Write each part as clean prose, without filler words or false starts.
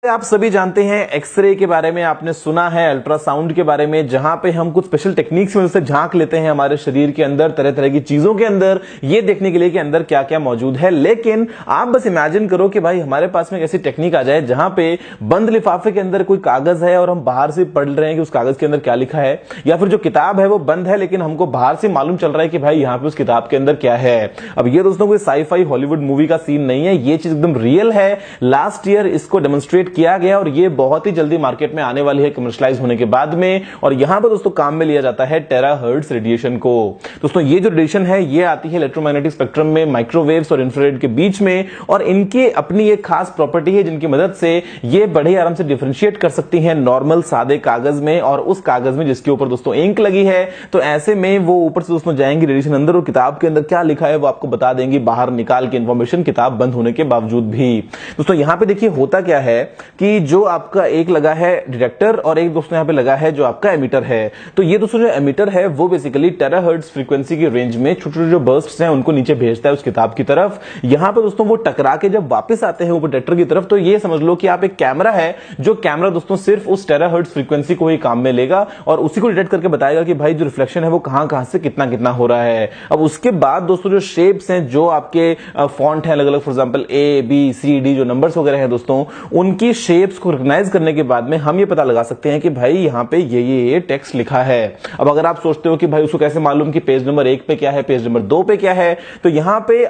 आप सभी जानते हैं एक्सरे के बारे में, आपने सुना है अल्ट्रासाउंड के बारे में, जहां पे हम कुछ स्पेशल टेक्निक्स में से झांक लेते हैं हमारे शरीर के अंदर तरह तरह की चीजों के अंदर, ये देखने के लिए कि अंदर क्या क्या मौजूद है। लेकिन आप बस इमेजिन करो कि भाई हमारे पास में एक ऐसी टेक्निक आ जाए जहां पे बंद लिफाफे के अंदर कोई कागज है और हम बाहर से पढ़ रहे हैं कि उस कागज के अंदर क्या लिखा है, या फिर जो किताब है वो बंद है लेकिन हमको बाहर से मालूम चल रहा है कि भाई यहां पे उस किताब के अंदर क्या है। अब ये दोस्तों कोई साई-फाई हॉलीवुड मूवी का सीन नहीं है, ये चीज एकदम रियल है। लास्ट ईयर इसको डेमोन्स्ट्रेट किया गया और ये बहुत ही जल्दी मार्केट में आने वाली है कमर्शियलाइज होने के बाद में। और यहां पर दोस्तों काम में लिया जाता है टेराहर्ट्ज रेडिएशन को। दोस्तों ये जो रेडिएशन है ये आती है इलेक्ट्रोमैग्नेटिक स्पेक्ट्रम में माइक्रोवेव्स और इंफ्रारेड के बीच में, और इनकी अपनी एक खास प्रॉपर्टी है जिनकी मदद से ये बड़े आराम से डिफरेंशिएट कर सकती हैं नॉर्मल सादे कागज में और उस कागज में जिसके ऊपर दोस्तों इंक लगी है। तो ऐसे में वो ऊपर से दोस्तों जाएंगी रेडिएशन अंदर और किताब के अंदर क्या लिखा है वो आपको बता देंगी बाहर निकाल के इंफॉर्मेशन, किताब बंद होने के बावजूद भी। दोस्तों यहां पे देखिए होता क्या है कि जो आपका एक लगा है डिटेक्टर और एक दोस्तों यहां पे लगा है जो आपका एमीटर है। तो ये दोस्तों जो एमीटर है वो बेसिकली टेराहर्ट्ज फ्रीक्वेंसी की रेंज में छोटे छोटे जो बर्स्ट्स हैं उनको नीचे भेजता है उस किताब की तरफ। यहां पे दोस्तों वो टकरा के जब वापस आते हैं वो डिटेक्टर की तरफ, तो ये समझ लो कि आप एक कैमरा है, जो कैमरा दोस्तों सिर्फ उस टेराहर्ट्ज फ्रीक्वेंसी को ही काम में लेगा और उसी को डिटेक्ट करके बताएगा कि भाई जो रिफ्लेक्शन है वो कहां कहां से कितना कितना हो रहा है। अब उसके बाद दोस्तों जो शेप्स हैं, जो आपके फॉन्ट है अलग अलग, for example A B C D जो नंबर्स वगैरह हैं दोस्तों, उनकी शेप्स को रिकॉग्नाइज करने के बाद में हम ये पता लगा सकते हैं कि भाई यहां पे ये टेक्स्ट लिखा है। अब अगर आप सोचते हो कि भाई उसको कैसे मालूम कि पेज नंबर 1 पे क्या है, पेज नंबर 2 पे क्या है, तो यहां पे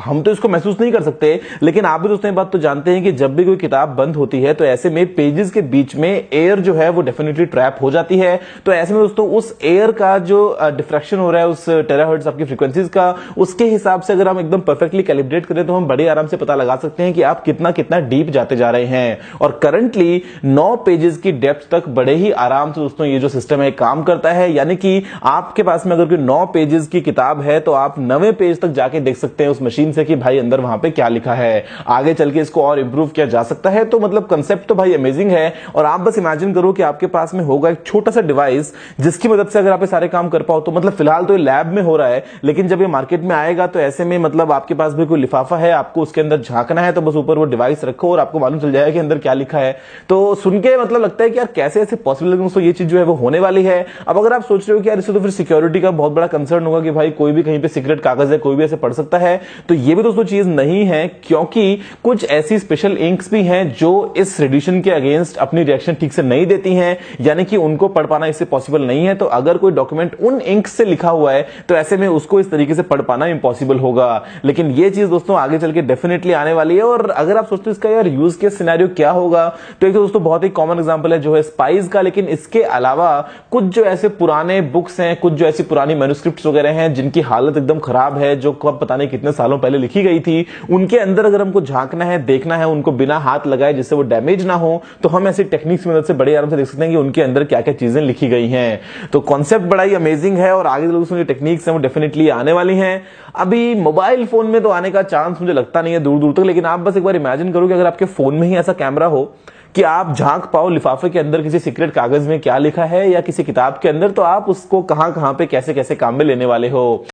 हम तो इसको महसूस नहीं कर सकते, लेकिन आप भी दोस्तों ये बात तो जानते हैं कि जब भी कोई किताब बंद होती है तो ऐसे में पेजेस के बीच में एयर जो है वो डेफिनेटली ट्रैप हो जाती है। तो ऐसे में दोस्तों उस एयर का जो डिफ्रैक्शन हो रहा है उस टेराहर्ट्ज आपकी फ्रीक्वेंसीज का, उसके हिसाब से अगर हम एकदम परफेक्टली कैलिब्रेट करें तो हम बड़े आराम से पता लगा सकते हैं कि आप कितना कितना डीप जाते जा रहे हैं। और करंटली 9 पेजेस की डेप्थ तक बड़े ही आराम से दोस्तों ये जो सिस्टम है काम करता है। यानी कि आपके पास में अगर कोई 9 पेजेस की किताब है तो आप 9वें पेज तक जाके देख सकते हैं उस मशीन से कि भाई अंदर वहां पे क्या लिखा है। आगे चल के इसको और इंप्रूव किया जा सकता है। तो मतलब कंसेप्ट तो भाई अमेजिंग है। और आप बस इमेजिन करो कि आपके पास में होगा एक छोटा सा डिवाइस जिसकी मदद से अगर आप ये सारे काम कर पाओ। तो मतलब फिलहाल तो ये लैब में हो रहा है, लेकिन जब ये मार्केट में आएगा तो ऐसे में मतलब आपके पास भी कोई लिफाफा है, आपको उसके अंदर झांकना है तो बस ऊपर वो डिवाइस रखो और आपको मालूम चल जाएगा कि अंदर क्या लिखा है। तो सुन के मतलब लगता है कि यार कैसे ऐसे पॉसिबल, लेकिन दोस्तों ये चीज जो है वो होने वाली है। अब अगर आप सोच रहे हो कि यार इससे तो फिर सिक्योरिटी का बहुत बड़ा कंसर्न होगा कि भाई कोई भी कहीं पे सीक्रेट कागज है, कोई भी ऐसे पढ़ सकता है, तो ये भी दोस्तों चीज नहीं है, क्योंकि कुछ ऐसी स्पेशल इंक्स भी हैं जो इस रेडिएशन के अगेंस्ट अपनी रिएक्शन ठीक से नहीं देती हैं, यानी कि उनको पढ़ पाना इससे पॉसिबल नहीं है। तो अगर कोई डॉक्यूमेंट उन इंक से लिखा हुआ है तो ऐसे में उसको इस तरीके से पढ़ पाना इंपॉसिबल होगा। लेकिन ये चीज दोस्तों आगे चल के डेफिनेटली आने वाली है। और अगर आप सोचते हो इसका यार यूज केस सिनेरियो क्या होगा, तो एक तो दोस्तों बहुत ही कॉमन एग्जांपल है जो है स्पाइस का। लेकिन इसके अलावा कुछ जो ऐसे पुराने बुक्स हैं, कुछ जो ऐसी पुरानी मैन्युस्क्रिप्ट्स वगैरह हैं जिनकी हालत एकदम खराब है, जो कब पता नहीं कितने सालों पहले लिखी गई थी, उनके अंदर अगर हमको झांकना है, देखना है उनको बिना हाथ लगाए जिससे वो डैमेज ना हो, तो हम ऐसी टेक्निक्स की मदद से बड़े आराम से देख सकते हैं कि उनके अंदर क्या क्या चीजें लिखी गई हैं। तो कॉन्सेप्ट बड़ा ही अमेजिंग है और आगे दोस्तों जो टेक्निक्स हैं वो डेफिनेटली आने वाली हैं। अभी मोबाइल फोन में तो आने का चांस मुझे लगता नहीं है दूर दूर तक, लेकिन आप बस एक बार इमेजिन करो कि अगर आपके फोन में ही ऐसा कैमरा हो कि आप झांक पाओ लिफाफे के अंदर किसी सीक्रेट कागज में क्या लिखा है या किसी किताब के अंदर, तो आप उसको कहां कहां पे कैसे कैसे काम में लेने वाले हो।